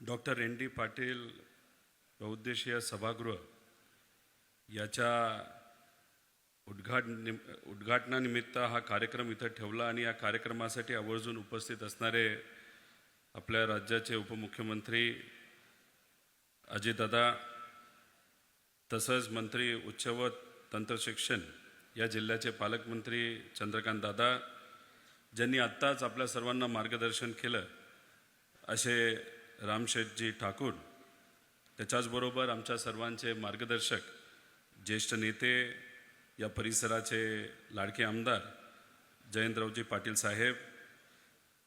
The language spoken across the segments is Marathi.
डॉक्टर एन डी पाटील बहुउद्देशीय सभागृह याच्या उद्घाटनानिमित्त हा कार्यक्रम इथं ठेवला आणि या कार्यक्रमासाठी आवर्जून उपस्थित असणारे आपल्या राज्याचे उपमुख्यमंत्री अजितदादा तसंच मंत्री उच्च व तंत्रशिक्षण या जिल्ह्याचे पालकमंत्री चंद्रकांत दादा ज्यांनी आत्ताच आपल्या सर्वांना मार्गदर्शन केलं असे रामशेठजी ठाकूर, त्याच्याचबरोबर आमच्या सर्वांचे मार्गदर्शक ज्येष्ठ नेते या परिसराचे लाडके आमदार जयंतरावजी पाटील साहेब,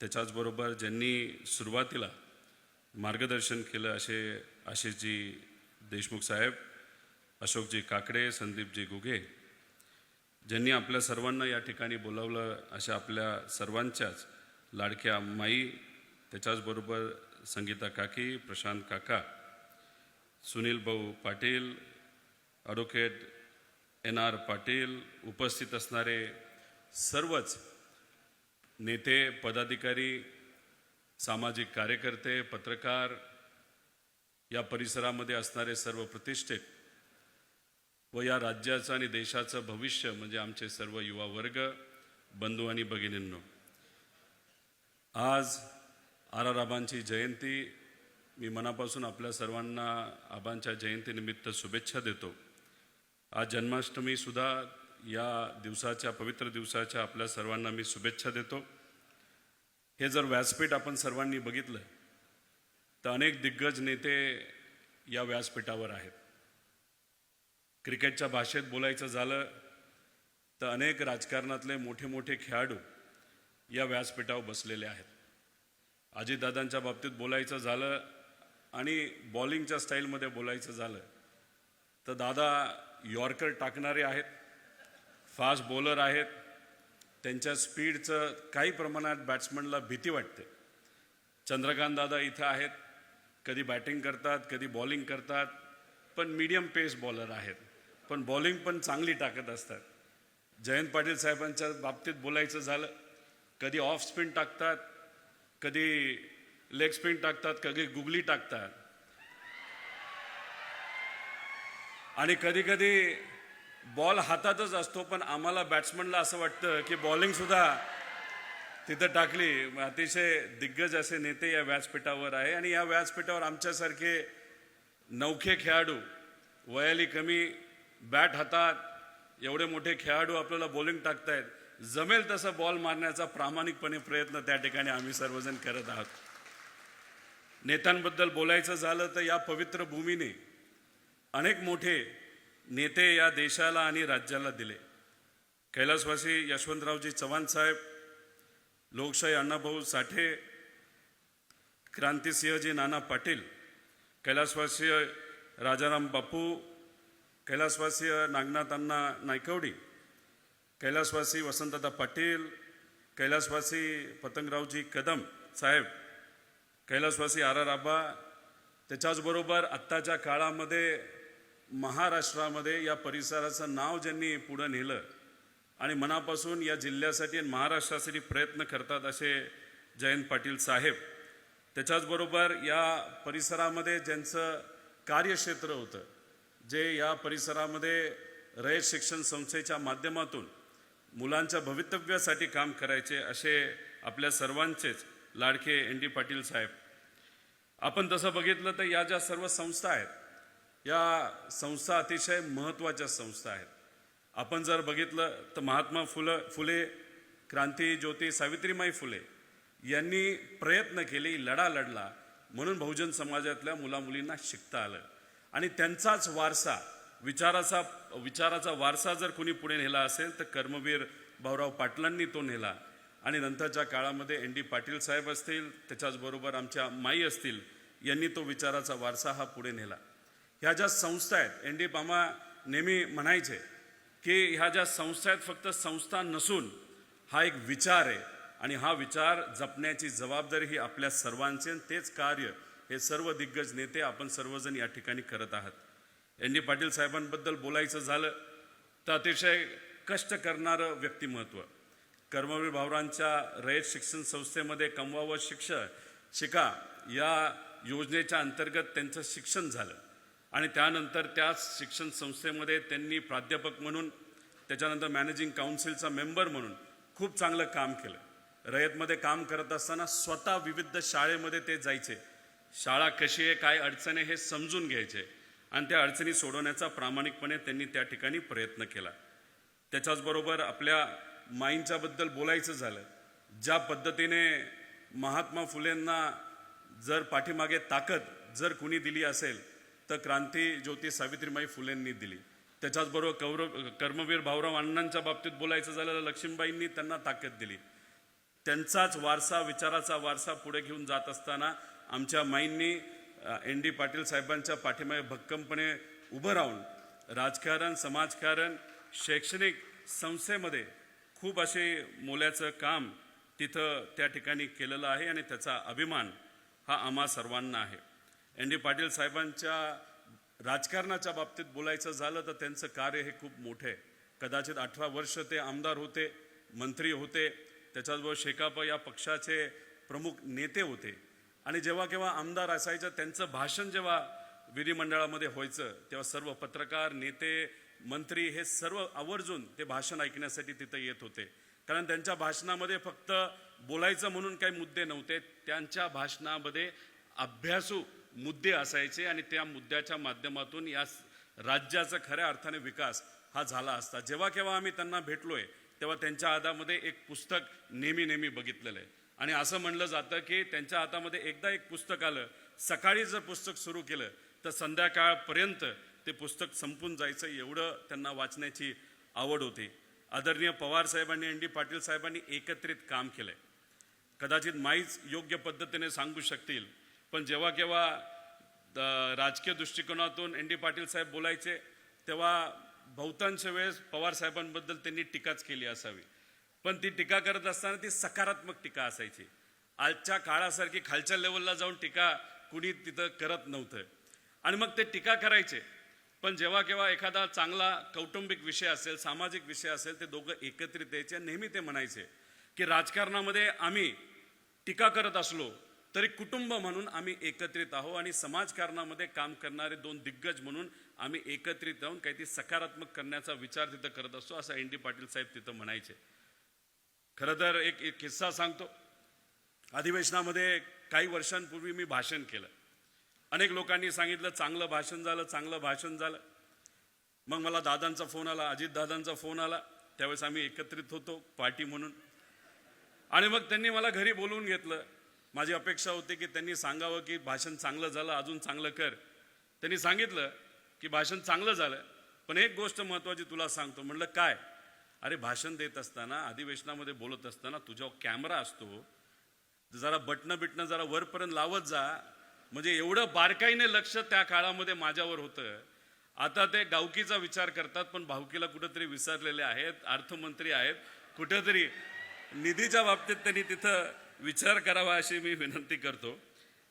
त्याच्याचबरोबर ज्यांनी सुरुवातीला मार्गदर्शन केलं असे आशिषजी देशमुख साहेब, अशोकजी काकडे, संदीपजी गुगे, ज्यांनी आपल्या सर्वांना या ठिकाणी बोलावलं अशा आपल्या सर्वांच्याच लाडक्या माई, त्याच्याचबरोबर संगीता काकी, प्रशांत काका, सुनील भाऊ पाटील, ॲडव्होकेट NR पाटील, उपस्थित असणारे सर्वच नेते, पदाधिकारी, सामाजिक कार्यकर्ते, पत्रकार, या परिसरामध्ये असणारे सर्व प्रतिष्ठित व या राज्याचं आणि देशाचं भविष्य म्हणजे आमचे सर्व युवा वर्ग, बंधू आणि भगिनींनो, आज RR आबांची जयंती. मी मनापासून आपल्या सर्वांना आबांच्या जयंतीनिमित्त शुभेच्छा देतो. आज जन्माष्टमीसुद्धा या दिवसाच्या, पवित्र दिवसाच्या आपल्या सर्वांना मी शुभेच्छा देतो. हे जर व्यासपीठ आपण सर्वांनी बघितलं तर अनेक दिग्गज नेते या व्यासपीठावर आहेत. क्रिकेटच्या भाषेत बोलायचं झालं तर अनेक राजकारणातले मोठे मोठे खेळाडू या व्यासपीठावर बसलेले आहेत. अजितदादांच्या बाबतीत बोलायचं झालं आणि बॉलिंगच्या स्टाईलमध्ये बोलायचं झालं तर दादा यॉर्कर टाकणारे आहेत, फास्ट बॉलर आहेत. त्यांच्या स्पीडचं काही प्रमाणात बॅट्समनला भीती वाटते. चंद्रकांत दादा इथं आहेत, कधी बॅटिंग करतात, कधी बॉलिंग करतात, पण मीडियम पेस बॉलर आहेत, पण बॉलिंग पण चांगली टाकत असतात. जयंत पाटील साहेबांच्या बाबतीत बोलायचं झालं, कधी ऑफ स्पिन टाकतात, कधी लेग स्पिन टाकतात, कधी गुगली टाकतात आणि कधी कधी बॉल हातातच असतो, पण आम्हाला बॅट्समनला असं वाटतं की बॉलिंगसुद्धा तिथं टाकली. अतिशय दिग्गज असे नेते या व्यासपीठावर आहे आणि या व्यासपीठावर आमच्यासारखे नवखे खेळाडू, वयाली कमी, बॅट हातात, एवढे मोठे खेळाडू आपल्याला बॉलिंग टाकतायत. जमेल तसं बॉल मारण्याचा प्रामाणिकपणे प्रयत्न त्या ठिकाणी आम्ही सर्वजण करत आहोत. नेत्यांबद्दल बोलायचं झालं तर या पवित्र भूमीने अनेक मोठे नेते या देशाला आणि राज्याला दिले. कैलासवासी यशवंतरावजी चव्हाण साहेब, लोकशाही अण्णाभाऊ साठे, क्रांतिसिंहजी नाना पाटील, कैलासवासी राजाराम बापू, कैलासवासी नागनाथ अण्णा नायकवडी, कैलासवासी वसंतदादा पाटील, कैलासवासी पतंगरावजी कदम साहेब, कैलासवासी RR आबा, त्याच्याचबरोबर आत्ताच्या काळामध्ये महाराष्ट्रामध्ये या परिसराचं नाव ज्यांनी पुढं नेलं आणि मनापासून या जिल्ह्यासाठी आणि महाराष्ट्रासाठी प्रयत्न करतात असे जयंत पाटील साहेब, त्याच्याचबरोबर या परिसरामध्ये ज्यांचं कार्यक्षेत्र होतं, जे या परिसरामध्ये रयत शिक्षण संस्थेच्या माध्यमातून मुलांच्या भवितव्यासाठी काम करायचे असे आपल्या सर्वांचेच लाडके ND पाटील साहेब. आपण तसं बघितलं तर या ज्या सर्व संस्था आहेत, या संस्था अतिशय महत्त्वाच्या संस्था आहेत. आपण जर बघितलं तर महात्मा फुले, क्रांती ज्योती सावित्रीमाई फुले यांनी प्रयत्न केले, लढा लढला म्हणून बहुजन समाजातल्या मुलामुलींना शिकता आलं आणि त्यांचाच वारसा, विचाराचा वारसा जर कोणी पुढे नेला असेल तर कर्मवीर भाऊराव पाटलांनी तो नेला आणि नंतरच्या काळामध्ये ND पाटील साहेब असतील, त्याच्याचबरोबर आमच्या माई असतील, यांनी तो विचाराचा वारसा हा पुढे नेला. ह्या ज्या संस्था आहेत, ND मामा नेहमी म्हणायचे की ह्या ज्या संस्था आहेत फक्त संस्था नसून हा एक विचार आहे आणि हा विचार जपण्याची जबाबदारी ही आपल्या सर्वांची आणि तेच कार्य हे सर्व दिग्गज नेते आपण सर्वजण या ठिकाणी करत आहात. ND पाटील साहेबांबद्दल बोलायचं झालं तर अतिशय कष्ट करणारं व्यक्तिमत्व. कर्मवीर भाऊरांच्या रयत शिक्षण संस्थेमध्ये कमवावं शिका या योजनेच्या अंतर्गत त्यांचं शिक्षण झालं आणि त्यानंतर त्याच शिक्षण संस्थेमध्ये त्यांनी प्राध्यापक म्हणून, त्याच्यानंतर मॅनेजिंग काउन्सिलचा मेंबर म्हणून खूप चांगलं काम केलं. रयतमध्ये काम करत असताना स्वतः विविध शाळेमध्ये ते जायचे, शाळा कशी आहे, काय अडचण आहे हे समजून घ्यायचे आणि त्या अडचणी सोडवण्याचा प्रामाणिकपणे त्यांनी त्या ठिकाणी प्रयत्न केला. त्याच्याचबरोबर आपल्या माईंच्याबद्दल बोलायचं झालं, ज्या पद्धतीने महात्मा फुलेंना जर पाठीमागे ताकद जर कुणी दिली असेल तर क्रांती ज्योती सावित्रीबाई फुलेंनी दिली. त्याच्याचबरोबर कर्मवीर भाऊराव अण्णांच्या बाबतीत बोलायचं झालं तर लक्ष्मीबाईंनी त्यांना ताकद दिली. त्यांचाच वारसा, विचाराचा वारसा पुढे घेऊन जात असताना आमच्या माईंनी ND पाटील साहेबांच्या पाठीमागे भक्कमपणे उभं राहून राजकारण, समाजकारण, शैक्षणिक संस्थेमध्ये खूप असे मोलाचं काम तिथं त्या ठिकाणी केलेलं आहे आणि त्याचा अभिमान हा आम्हा सर्वांना आहे. ND पाटील साहेबांच्या राजकारणाच्या बाबतीत बोलायचं झालं तर त्यांचं कार्य हे खूप मोठे आहे. कदाचित 18 वर्ष ते आमदार होते, मंत्री होते, त्याच्याचबरोबर शेकाप या पक्षाचे प्रमुख नेते होते आणि जेव्हा केव्हा आमदार असायचं त्यांचं भाषण जेव्हा विधिमंडळामध्ये व्हायचं तेव्हा सर्व पत्रकार, नेते, मंत्री हे सर्व आवर्जून ते भाषण ऐकण्यासाठी तिथं येत होते. कारण त्यांच्या भाषणामध्ये फक्त बोलायचं म्हणून काही मुद्दे नव्हते, त्यांच्या भाषणामध्ये अभ्यासू मुद्दे असायचे आणि त्या मुद्द्याच्या माध्यमातून या राज्याचा खऱ्या अर्थाने विकास हा झाला असता. जेव्हा केव्हा आम्ही त्यांना भेटलोय तेव्हा त्यांच्या हातामध्ये एक पुस्तक नेहमी बघितलेलं आहे आणि असं म्हणलं जातं की त्यांच्या हातामध्ये एकदा एक पुस्तक आलं, सकाळी जर पुस्तक सुरू केलं तर संध्याकाळपर्यंत ते पुस्तक संपून जायचं, एवढं त्यांना वाचण्याची आवड होती. आदरणीय पवार साहेबांनी, ND पाटील साहेबांनी एकत्रित काम केलंय. कदाचित माईच योग्य पद्धतीने सांगू शकतील, पण जेव्हा केव्हा राजकीय दृष्टिकोनातून ND पाटील साहेब बोलायचे तेव्हा बहुतांश वेळेस पवार साहेबांबद्दल त्यांनी टीकाच केली असावी, पण ती टीका करत असताना ती सकारात्मक टीका असायची. आजच्या काळासारखी खालच्या लेवलला जाऊन टीका कुणी तिथं करत नव्हतं आणि मग ते टीका करायचे. पण जेव्हा केव्हा एखादा चांगला कौटुंबिक विषय असेल, सामाजिक विषय असेल, ते दोघं एकत्रित यायचे. नेहमी ते म्हणायचे की राजकारणामध्ये आम्ही टीका करत असलो तरी कुटुंब म्हणून आम्ही एकत्रित आहो आणि समाजकारणामध्ये काम करणारे दोन दिग्गज म्हणून आम्ही एकत्रित राहून काहीतरी सकारात्मक करण्याचा विचार तिथं करत असतो, असं ND पाटील साहेब तिथं म्हणायचे. खरं तर एक किस्सा सांगतो. अधिवेशनामध्ये काही वर्षांपूर्वी मी भाषण केलं. अनेक लोकांनी सांगितलं चांगलं भाषण झालं, चांगलं भाषण झालं. मग मला दादांचा फोन आला, अजित दादांचा फोन आला. त्यावेळेस आम्ही एकत्रित होतो पार्टी म्हणून आणि मग त्यांनी मला घरी बोलवून घेतलं. माझी अपेक्षा होती की त्यांनी सांगावं की भाषण चांगलं झालं, अजून चांगलं कर. त्यांनी सांगितलं की भाषण चांगलं झालं, पण एक गोष्ट महत्त्वाची तुला सांगतो. म्हणलं काय? अरे भाषण देत असताना, अधिवेशनामध्ये बोलत असताना तुझ्यावर कॅमेरा असतो, जरा बटणं जरा वरपर्यंत लावत जा. म्हणजे एवढं बारकाईने लक्ष त्या काळामध्ये माझ्यावर होतं. आता ते गावकीचा विचार करतात पण भावकीला कुठेतरी विसरलेले आहेत. अर्थमंत्री आहेत, कुठेतरी निधीच्या बाबतीत त्यांनी तिथं विचार करावा अशी मी विनंती करतो.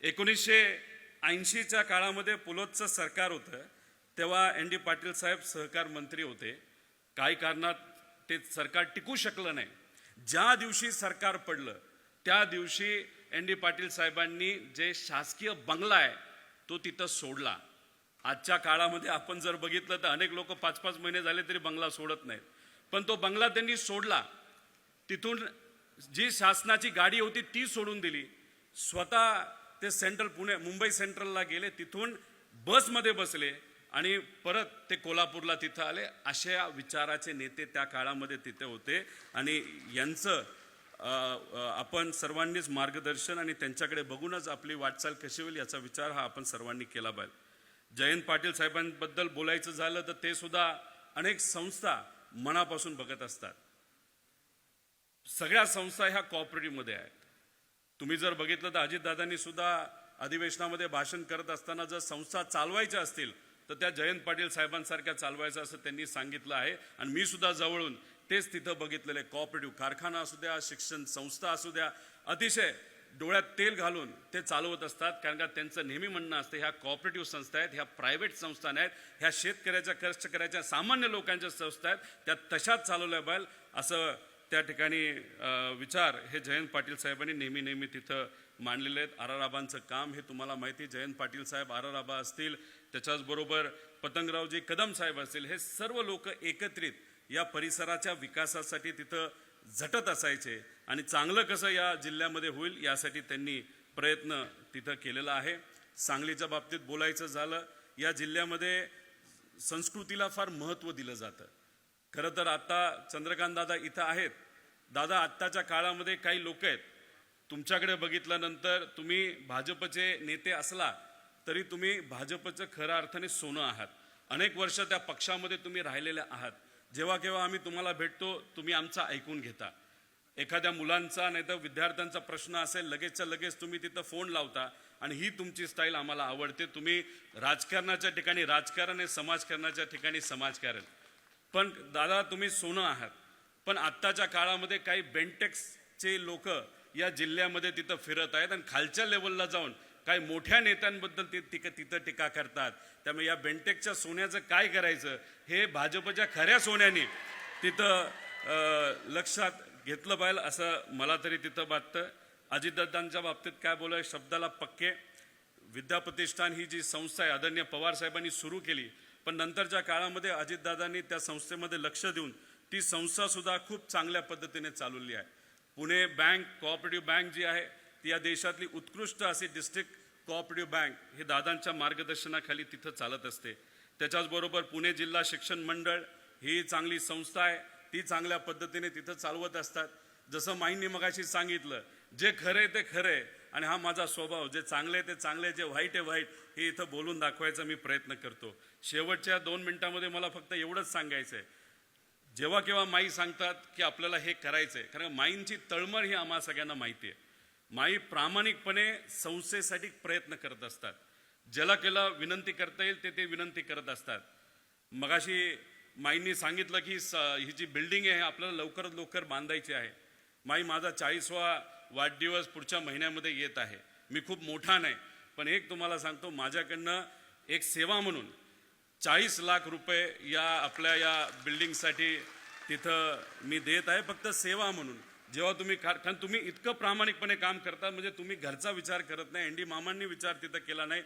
1980च्या काळामध्ये पुलोतचं सरकार होतं, तेव्हा ND पाटील साहेब सहकार मंत्री होते. काही कारणात ते सरकार टिकू शकलं नाही. ज्या दिवशी सरकार पडलं त्या दिवशी ND पाटील साहेबांनी जे शासकीय बंगला आहे तो तिथं सोडला. आजच्या काळामध्ये आपण जर बघितलं तर अनेक लोक 5-5 महिने झाले तरी बंगला सोडत नाहीत, पण तो बंगला त्यांनी सोडला. तिथून जी शासनाची गाडी होती ती सोडून दिली. स्वतः ते मुंबई सेंट्रलला गेले, तिथून बसमध्ये बसले आणि परत ते कोल्हापूरला तिथं आले. अशा विचाराचे नेते त्या काळामध्ये तिथे होते आणि यांचं आपण सर्वांनीच मार्गदर्शन आणि त्यांच्याकडे बघूनच आपली वाटचाल कशी होईल याचा विचार हा आपण सर्वांनी केला पाहिजे. जयंत पाटील साहेबांबद्दल बोलायचं झालं तर ते सुद्धा अनेक संस्था मनापासून बघत असतात. सगळ्या संस्था ह्या कोऑपरेटिव्हमध्ये आहेत. तुम्ही जर बघितलं तर अजितदादांनी सुद्धा अधिवेशनामध्ये भाषण करत असताना जर संस्था चालवायच्या असतील तर त्या जयंत पाटील साहेबांसारख्या चालवायचं असं त्यांनी सांगितलं आहे आणि मी सुद्धा जवळून तेच तिथं बघितलेले. कोऑपरेटिव्ह कारखाना असू द्या, शिक्षण संस्था असू द्या, अतिशय डोळ्यात तेल घालून ते चालवत असतात. कारण का त्यांचं नेहमी म्हणणं असतं ह्या कोऑपरेटिव्ह संस्था आहेत, ह्या प्रायव्हेट संस्था नाहीत, ह्या शेतकऱ्याच्या, कष्टकऱ्याच्या, सामान्य लोकांच्या संस्था आहेत, त्या तशाच चालवल्या पाहिजे असं त्या ठिकाणी विचार हे जयंत पाटील साहेबांनी नेहमी तिथं मांडलेले आहेत. आराराबांचं काम हे तुम्हाला माहिती, जयंत पाटील साहेब आराराबा असतील, त्याच्याचबरोबर पतंगरावजी कदम साहेब असतील, हे सर्व लोक एकत्रित या परिसराच्या विकासासाठी तिथं झटत असायचे आणि चांगलं कसं या जिल्ह्यामध्ये होईल यासाठी त्यांनी प्रयत्न तिथं केलेला आहे. सांगलीच्या बाबतीत बोलायचं झालं, या जिल्ह्यामध्ये संस्कृतीला फार महत्त्व दिलं जातं. खरं तर आता चंद्रकांत दादा इथं आहेत. दादा, आत्ताच्या काळामध्ये काही लोक आहेत, तुमच्याकडे बघितल्यानंतर तुम्ही भाजपचे नेते असला तरी तुम्ही भाजपचं खऱ्या अर्थाने सोनं आहात. अनेक वर्ष त्या पक्षामध्ये तुम्ही राहिलेले आहात. जेव्हा केव्हा आम्ही तुम्हाला भेटतो तुम्ही आमचा ऐकून घेता. एखाद्या मुलांचा नाही तर विद्यार्थ्यांचा प्रश्न असेल लगेचच्या लगेच तुम्ही तिथं फोन लावता आणि ही तुमची स्टाईल आम्हाला आवडते. तुम्ही राजकारणाच्या ठिकाणी राजकारण आहे, समाजकारणाच्या ठिकाणी समाजकारण. पण दादा, तुम्ही सोनं आहात. पण आत्ताच्या काळामध्ये काही बेंटेक्सचे लोक या जिल्ह्यामध्ये तिथं फिरत आहेत आणि खालच्या लेवलला जाऊन काही मोठ्या नेत्यांबद्दल ते तिथं टीका करतात. त्यामुळे या बेंटेकच्या सोन्याचं काय करायचं हे भाजपच्या खऱ्या सोन्याने तिथं लक्षात घेतलं पाहिजे असं मला तरी तिथं वाटतं. अजितदादांच्या बाबतीत काय बोलाय, शब्दाला पक्के. विद्याप्रतिष्ठान ही जी संस्था आहे आदरणीय पवार साहेबांनी सुरू केली, पण नंतरच्या काळामध्ये अजितदादांनी त्या संस्थेमध्ये लक्ष देऊन ती संस्था सुद्धा खूप चांगल्या पद्धतीने चालवली आहे. पुणे बँक, कोऑपरेटिव्ह बँक जी आहे ती या देशातली उत्कृष्ट अशी डिस्ट्रिक्ट कोऑपरेटिव्ह बँक हे दादांच्या मार्गदर्शनाखाली तिथं चालत असते. त्याच्याचबरोबर पुणे जिल्हा शिक्षण मंडळ ही चांगली संस्था आहे, ती चांगल्या पद्धतीने तिथं चालवत असतात. जसं माईंनी मगाशी सांगितलं, जे खरे ते खरे आणि हा माझा स्वभाव, जे चांगले ते चांगले, जे वाईट आहे वाईट, हे इथं बोलून दाखवायचा मी प्रयत्न करतो. शेवटच्या 2 मिनिटांमध्ये मला फक्त एवढंच सांगायचं आहे, जेव्हा केव्हा माई सांगतात की आपल्याला हे करायचं आहे, कारण माईंची तळमळ ही आम्हाला सगळ्यांना माहिती आहे. माई प्रामाणिकपणे संस्थेसाठी प्रयत्न करत असतात. ज्याला केला विनंती करता येईल ते विनंती करत असतात. मगाशी माईंनी सांगितलं की ही जी बिल्डिंग आहे आपल्याला लवकरात लवकर बांधायची आहे. माई, माझा 40वा वाढदिवस पुढच्या महिन्यामध्ये येत आहे. मी खूप मोठा नाही, पण एक तुम्हाला सांगतो, माझ्याकडनं एक सेवा म्हणून 40 लाख रुपये या आपल्या या बिल्डिंगसाठी तिथं मी देत आहे, फक्त सेवा म्हणून. जेव्हा तुम्ही कारण तुम्ही इतकं प्रामाणिकपणे काम करता, म्हणजे तुम्ही घरचा विचार करत नाही, एनडी मामांनी विचार तिथं केला नाही,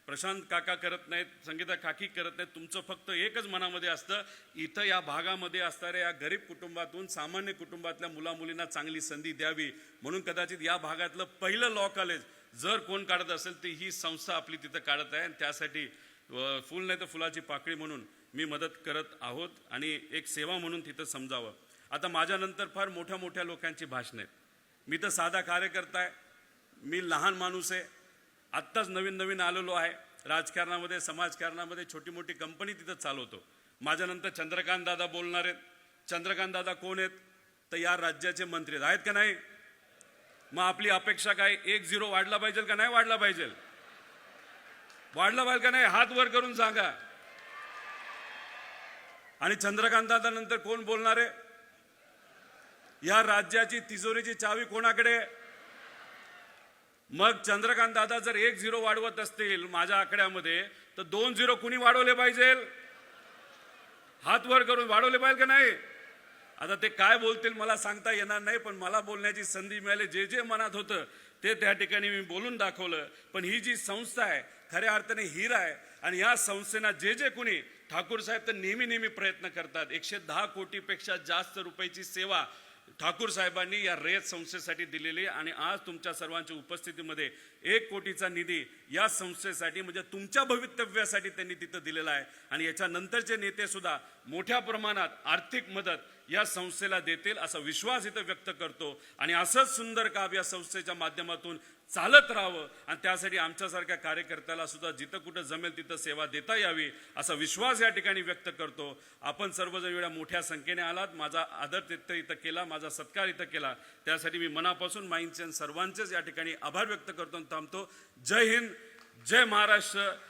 प्रशांत काका करत नाहीत, संगीता काकी करत नाहीत. तुमचं फक्त एकच मनामध्ये असतं, इथं या भागामध्ये असणाऱ्या या गरीब कुटुंबातून सामान्य कुटुंबातल्या मुलामुलींना चांगली संधी द्यावी. म्हणून कदाचित या भागातलं पहिलं लॉ कॉलेज जर कोण काढत असेल तर ही संस्था आपली तिथं काढत आहे आणि त्यासाठी फुल नाही तर फुलाची पाकळी म्हणून मी मदत करत आहोत आणि एक सेवा म्हणून तिथं समजावं. आता माझ्यानंतर फार मोठ्या मोठ्या लोकांची भाषणं आहेत. मी तर साधा कार्यकर्ता आहे, मी लहान माणूस आहे, आत्ताच नवीन आलेलो आहे राजकारणामध्ये, समाजकारणामध्ये, छोटी मोठी कंपनी तिथं चालवतो. माझ्यानंतर चंद्रकांत दादा बोलणार आहेत. चंद्रकांत दादा कोण आहेत तर या राज्याचे मंत्री आहेत का नाही? मग आपली अपेक्षा काय, 1-0 वाढला पाहिजे का नाही वाढला पाहिजे? वाढला पाहिजे का नाही? हात वर करून सांगा. आणि चंद्रकांत दादा नंतर कोण बोलणार आहे? या राज्याची तिजोरीची चावी कोणाकडे? मग चंद्रकांत दादा जर 1-0 वाढवत असतील माझ्या आकड्यामध्ये, तर 2-0 कुणी वाढवले पाहिजे? हात वर करून वाढवले पाहिजे का नाही? आता ते काय बोलतील मला सांगता येणार नाही, पण मला बोलण्याची संधी मिळाली. जे मनात होतं ते त्या ठिकाणी मी बोलून दाखवलं. पण ही जी संस्था आहे खऱ्या अर्थाने हिरा आहे आणि या संस्थेना जे कुणी, ठाकूर साहेब तर नेहमी प्रयत्न करतात. 110 कोटीपेक्षा जास्त रुपयाची सेवा ठाकूर साहेबांनी या रयत संस्थेसाठी दिलेली आणि आज तुमच्या सर्वांच्या उपस्थितीमध्ये 1 कोटीचा निधी या संस्थेसाठी म्हणजे तुमच्या भवितव्यासाठी त्यांनी तिथं दिलेला आहे. आणि याच्यानंतरचे नेते सुद्धा मोठ्या प्रमाणात आर्थिक मदत या संस्थेला देतील असा विश्वास इथं व्यक्त करतो. आणि असंच सुंदर काम या संस्थेच्या माध्यमातून चालत राहावं आणि त्यासाठी आमच्यासारख्या कार्यकर्त्याला सुद्धा जिथं कुठं जमेल तिथं सेवा देता यावी असा विश्वास या ठिकाणी व्यक्त करतो. आपण सर्वजण एवढ्या मोठ्या संख्येने आलात, माझा आदर तिथं इथं केला, माझा सत्कार इथं केला, त्यासाठी मी मनापासून माईंचे सर्वांचेच या ठिकाणी आभार व्यक्त करतो आणि थांबतो. जय हिंद, जय महाराष्ट्र,